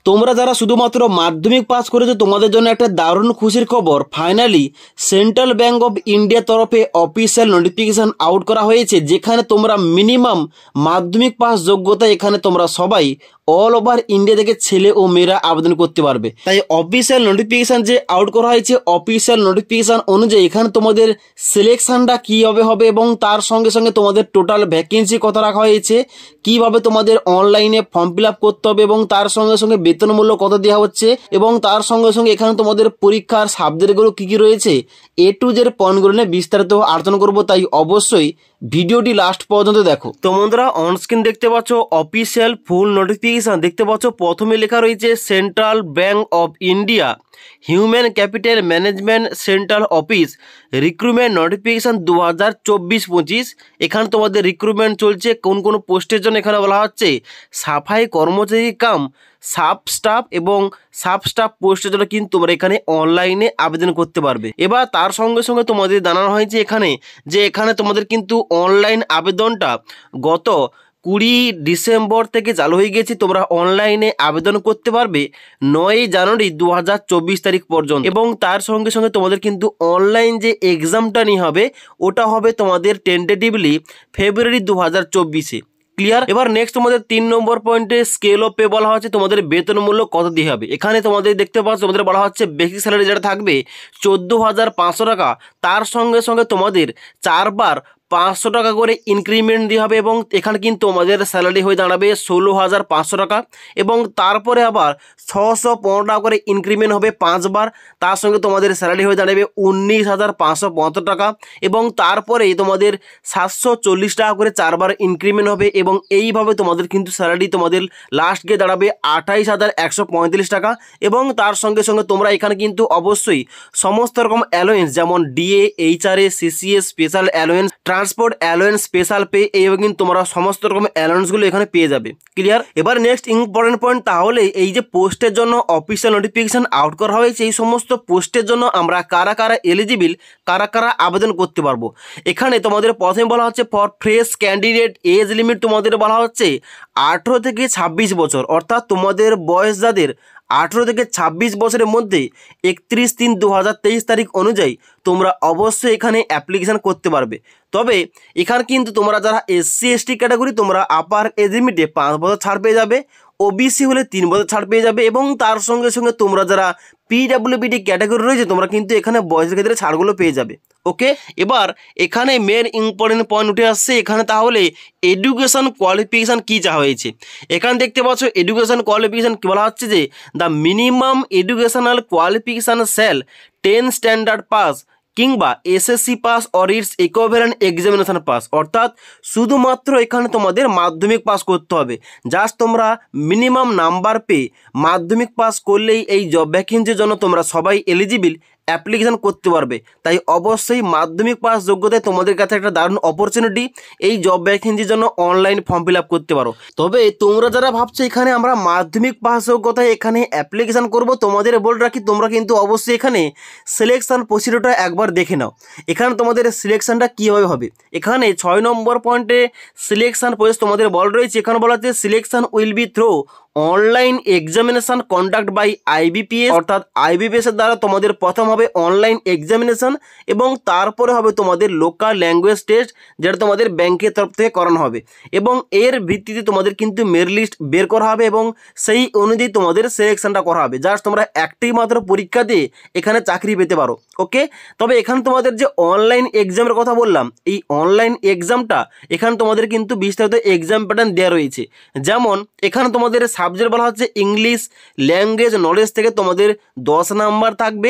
তোমরা যারা শুধুমাত্র মাধ্যমিক পাস করেছো তোমাদের জন্য একটা দারুণ খুশির খবর। Finally central bank of India তরফে অফিসিয়াল নোটিফিকেশন আউট করা হয়েছে, যেখানে তোমরা মিনিমাম মাধ্যমিক পাস যোগ্যতা এখানে তোমরা সবাই অল ওভার ইন্ডিয়া থেকে ছেলে ও মেয়েরা আবেদন করতে পারবে। তাই অফিসিয়াল নোটিফিকেশন যে আউট করা হয়েছে, অফিসিয়াল নোটিফিকেশন অনুযায়ী এখানে তোমাদের সিলেকশনটা কীভাবে হবে এবং তার সঙ্গে সঙ্গে তোমাদের টোটাল ভ্যাকেন্সি কত রাখা হয়েছে, কিভাবে তোমাদের অনলাইনে ফর্ম ফিল আপ করতে হবে এবং তার সঙ্গে সঙ্গে বেতন মূল্য কত দেওয়া হচ্ছে এবং তার সঙ্গে সঙ্গে এখানে তোমাদের পরীক্ষার সাবজেক্টগুলো কী কী রয়েছে, এ টু জেড পয়েন্টগুলো নিয়ে বিস্তারিত আলোচনা করবো। তাই অবশ্যই ভিডিওটি লাস্ট পর্যন্ত দেখো। তো বন্ধুরা, অনস্ক্রিন দেখতে পাচ্ছ অফিসিয়াল ফুল নোটিফিকেশন দেখতে পাচ্ছ। প্রথমে লেখা রয়েছে central bank of India human capital management central office recruitment notification 2024-25। এখানে তোমাদের রিক্রুটমেন্ট চলছে কোন কোন পোস্টের জন্য। এখানে বলা হচ্ছে সাফাই কর্মচারী কাম সাব স্টাফ এবং সাব স্টাফ পোস্টের জন্য কিন্তু তোমরা এখানে অনলাইনে আবেদন করতে পারবে। এবার তার সঙ্গে সঙ্গে তোমাদের জানানো হয়েছে এখানে তোমাদের কিন্তু অনলাইন আবেদনটা গত 20 ডিসেম্বর থেকে চালু হয়ে গেছে। তোমরা অনলাইনে আবেদন করতে পারবে 9 জানুয়ারি 2024 তারিখ পর্যন্ত এবং তার সঙ্গে সঙ্গে তোমাদের কিন্তু অনলাইন যে এক্সামটা নিয়ে হবে ওটা হবে তোমাদের টেন্টেটিভলি ফেব্রুয়ারি 2024-এ। ক্লিয়ার? এবার নেক্সট তোমাদের 3 নম্বর পয়েন্টে স্কেল অফ পে বলা হচ্ছে তোমাদের বেতন মূল্য কত দিয়ে হবে। এখানে তোমাদের দেখতে পাচ্ছ তোমাদের বলা হচ্ছে বেসিক স্যালারি যেটা থাকবে 14,500 টাকা, তার সঙ্গে সঙ্গে তোমাদের 4 বার 500 টাকা করে ইনক্রিমেন্ট দিয়ে হবে এবং এখানে কিন্তু তোমাদের স্যালারি হয়ে দাঁড়াবে 16,500 টাকা এবং তারপরে আবার 615 টাকা করে ইনক্রিমেন্ট হবে 5 বার, তার সঙ্গে তোমাদের স্যালারি হয়ে দাঁড়াবে 19,575 টাকা এবং তারপরে তোমাদের 740 টাকা করে 4 বার ইনক্রিমেন্ট হবে এবং এইভাবে তোমাদের কিন্তু স্যালারি তোমাদের লাস্ট গিয়ে দাঁড়াবে 28,135 টাকা এবং তার সঙ্গে সঙ্গে তোমরা এখানে কিন্তু অবশ্যই সমস্ত রকম অ্যালোয়েন্স যেমন DA, HRA, CCS, special allowance, transport allowance, special pay, এইভাবে কিন্তু তোমরা সমস্ত রকম অ্যালোয়েন্সগুলো এখানে পেয়ে যাবে। ক্লিয়ার? এবার নেক্সট ইম্পর্টেন্ট পয়েন্ট, তাহলে এই যে পোস্টের জন্য অফিসিয়াল নোটিফিকেশন আউট করা হয়েছে এই সমস্ত পোস্টের জন্য আমরা কারা কারা এলিজিবল, কারা কারা আবেদন করতে পারবো। এখানে তোমাদের প্রথমে বলা হচ্ছে for fresh candidate age limit তোমাদের বলা হচ্ছে 18 থেকে 26 বছর, অর্থাৎ তোমাদের বয়স যাদের 18 থেকে 26 বছরের মধ্যে 31/3/2023 তারিখ অনুযায়ী তোমরা অবশ্যই এখানে অ্যাপ্লিকেশান করতে পারবে। তবে এখানে কিন্তু তোমরা যারা SC/ST ক্যাটাগরি তোমরা আপার এজ লিমিটে 5 বছর ছাড় পেয়ে যাবে, ওবিসি হলে 3 বছর ছাড় পেয়ে যাবে এবং তার সঙ্গে সঙ্গে তোমরা যারা PWBD ক্যাটাগরি রয়েছে তোমরা কিন্তু এখানে বয়সের ক্ষেত্রে ছাড়গুলো পেয়ে যাবে। ওকে, এবার এখানে মেন ইম্পর্টেন্ট পয়েন্ট উঠে আসছে এখানে, তাহলে এডুকেশন কোয়ালিফিকেশান কী চাওয়া হয়েছে। এখানে দেখতে পাচ্ছ এডুকেশন কোয়ালিফিকেশান কী বলা হচ্ছে যে the minimum educational qualification shall 10 standard pass কিংবা SSC pass or its equivalent examination pass, অর্থাৎ শুধুমাত্র এখানে তোমাদের মাধ্যমিক পাস করতে হবে। জাস্ট তোমরা মিনিমাম নাম্বার পেয়ে মাধ্যমিক পাস করলেই এই জব ভ্যাকেন্সির জন্য তোমরা সবাই এলিজিবল অ্যাপ্লিকেশান করতে পারবে। তাই অবশ্যই মাধ্যমিক পাস যোগ্যতায় তোমাদের কাছে একটা দারুণ অপরচুনিটি, এই জব ভ্যাকেন্সির জন্য অনলাইন ফর্ম ফিল আপ করতে পারো। তবে তোমরা যারা ভাবছো এখানে আমরা মাধ্যমিক পাস যোগ্যতায় এখানে অ্যাপ্লিকেশান করব, তোমাদের বলে রাখি তোমরা কিন্তু অবশ্যই এখানে সিলেকশান প্রসিডিওরটা একবার দেখে নাও। এখানে তোমাদের সিলেকশানটা কীভাবে হবে। এখানে 6 নম্বর পয়েন্টে সিলেকশান প্রসেস তোমাদের বলা রয়েছে। এখানে বলা হচ্ছে selection will be through online examination conduct by IBPS, অর্থাৎ IBPS এর দ্বারা তোমাদের প্রথম হবে অনলাইন এক্সামিনেশান এবং তারপরে হবে তোমাদের লোকাল ল্যাঙ্গুয়েজ টেস্ট, যেটা তোমাদের ব্যাংকের তরফ থেকে করানো হবে এবং এর ভিত্তিতে তোমাদের কিন্তু মেরিট লিস্ট বের করা হবে এবং সেই অনুযায়ী তোমাদের সিলেকশানটা করা হবে। জাস্ট তোমরা একটি মাত্র পরীক্ষা দিয়ে এখানে চাকরি পেতে পারো। ওকে, তবে এখানে তোমাদের যে অনলাইন এক্সামের কথা বললাম, এই অনলাইন এক্সামটা এখানে তোমাদের কিন্তু বিস্তারিত এক্সাম প্যাটার্ন দেওয়া রয়েছে। যেমন এখানে তোমাদের সাবজেক্ট বলা হচ্ছে ইংলিশ ল্যাঙ্গুয়েজ নলেজ থেকে তোমাদের 10 নাম্বার থাকবে,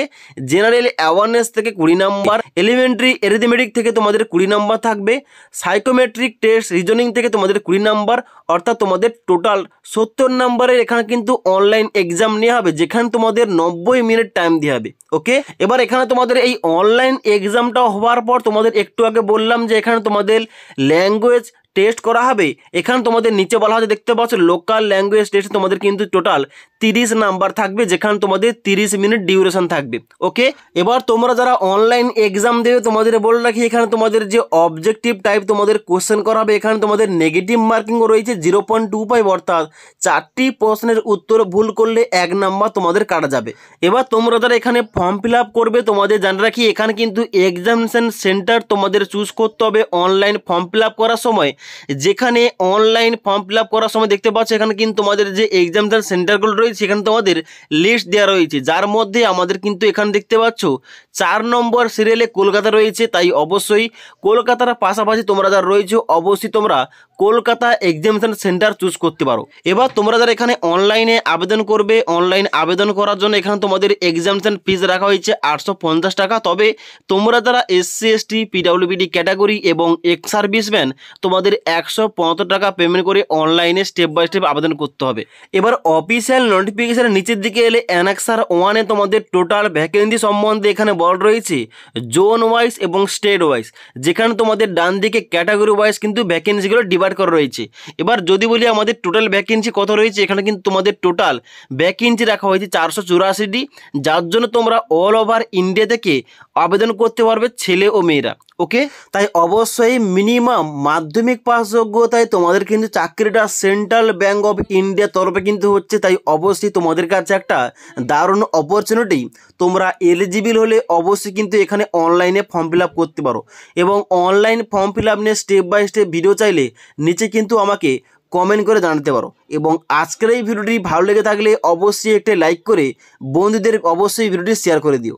জেনারেল অ্যাওয়ারনেস থেকে 20 নাম্বার, এলিমেন্টারি অ্যারিথমেটিক থেকে তোমাদের 20 নাম্বার থাকবে, সাইকোমেট্রিক টেস্ট রিজনিং থেকে তোমাদের 20 নাম্বার, অর্থাৎ তোমাদের টোটাল 70 নাম্বারের এখানে কিন্তু অনলাইন এক্সাম নেওয়া হবে, যেখানে তোমাদের 90 মিনিট টাইম দেওয়া হবে। ওকে, এবার এখানে তোমাদের এই অনলাইন এক্সামটা হওয়ার পর তোমাদের একটু আগে বললাম যে এখানে তোমাদের ল্যাঙ্গুয়েজ টেস্ট করা হবে। এখানে তোমাদের নিচে বলা হচ্ছে দেখতে পাচ্ছ লোকাল ল্যাঙ্গুয়েজ টেস্ট তোমাদের কিন্তু টোটাল 30 নাম্বার থাকবে, যেখানে তোমাদের 30 মিনিট ডিউরেশন থাকবে। ওকে, এবার তোমরা যারা অনলাইন এক্সাম দেবে তোমাদের বলে রাখি এখানে তোমাদের যে অবজেক্টিভ টাইপ তোমাদের কোশ্চেন করা হবে, এখানে তোমাদের নেগেটিভ মার্কিংও রয়েছে 0.25, অর্থাৎ 4টি প্রশ্নের উত্তর ভুল করলে 1 নাম্বার তোমাদের কাটা যাবে। এবার তোমরা যারা এখানে ফর্ম ফিল আপ করবে তোমাদের জানা রাখি এখানে কিন্তু এক্সামিনেশন সেন্টার তোমাদের চুজ করতে হবে অনলাইন ফর্ম ফিল আপ করার সময়। যেখানে অনলাইন ফর্ম ফিল আপ করার সময় দেখতে পাচ্ছ এখানে কিন্তু তোমাদের যে এক্সামিনেশন সেন্টারগুলো রয়েছে সেখানে তোমাদের লিস্ট দেওয়া রয়েছে, যার মধ্যে আমাদের কিন্তু এখানে দেখতে পাচ্ছ 4 নম্বর সিরিয়ালে কলকাতা রয়েছে। তাই অবশ্যই কলকাতার পাশাপাশি তোমরা যারা রয়েছে অবশ্যই তোমরা কলকাতা এক্সামিনেশন সেন্টার চুজ করতে পারো। এবার তোমরা যারা এখানে অনলাইনে আবেদন করবে, অনলাইন আবেদন করার জন্য এখানে তোমাদের এক্সামিনেশন ফিজ রাখা হয়েছে 850 টাকা। তবে তোমরা যারা SC ST PWBD ক্যাটাগরি এবং এক্স সার্ভিসম্যান তোমাদের 175 টাকা পেমেন্ট করে অনলাইনে স্টেপ বাই স্টেপ আবেদন করতে হবে। এবার অফিসিয়াল নোটিফিকেশনের নিচের দিকে এলে অ্যানেক্সার 1-এ তোমাদের টোটাল ভ্যাকেন্সি সম্বন্ধে এখানে বলা রয়েছে জোন ওয়াইজ এবং স্টেট ওয়াইজ, যেখানে তোমাদের ডান দিকে ক্যাটাগরি ওয়াইজ কিন্তু ভ্যাকেন্সিগুলো ডিভাইড করা রয়েছে। এবার যদি বলি আমাদের টোটাল ভ্যাকেন্সি কত রয়েছে, এখানে কিন্তু তোমাদের টোটাল ভ্যাকেন্সি রাখা হয়েছে 484টি, যার জন্য তোমরা অল ওভার ইন্ডিয়া থেকে আবেদন করতে পারবে ছেলে ও মেয়েরা। ওকে, তাই অবশ্যই মিনিমাম মাধ্যমিক পাস যোগ্যতায় তোমাদের কিন্তু চাকরিটা সেন্ট্রাল ব্যাঙ্ক অফ ইন্ডিয়ার তরফে কিন্তু হচ্ছে। তাই অবশ্যই তোমাদের কাছে একটা দারুণ অপরচুনিটি, তোমরা এলিজিবল হলে অবশ্যই কিন্তু এখানে অনলাইনে ফর্ম ফিল আপ করতে পারো। এবং অনলাইন ফর্ম ফিল আপ নিয়ে স্টেপ বাই স্টেপ ভিডিও চাইলে নিচে কিন্তু আমাকে কমেন্ট করে জানাতে পারো। এবং আজকের এই ভিডিওটি ভালো লেগে থাকলে অবশ্যই একটা লাইক করে বন্ধুদের অবশ্যই ভিডিওটি শেয়ার করে দিও।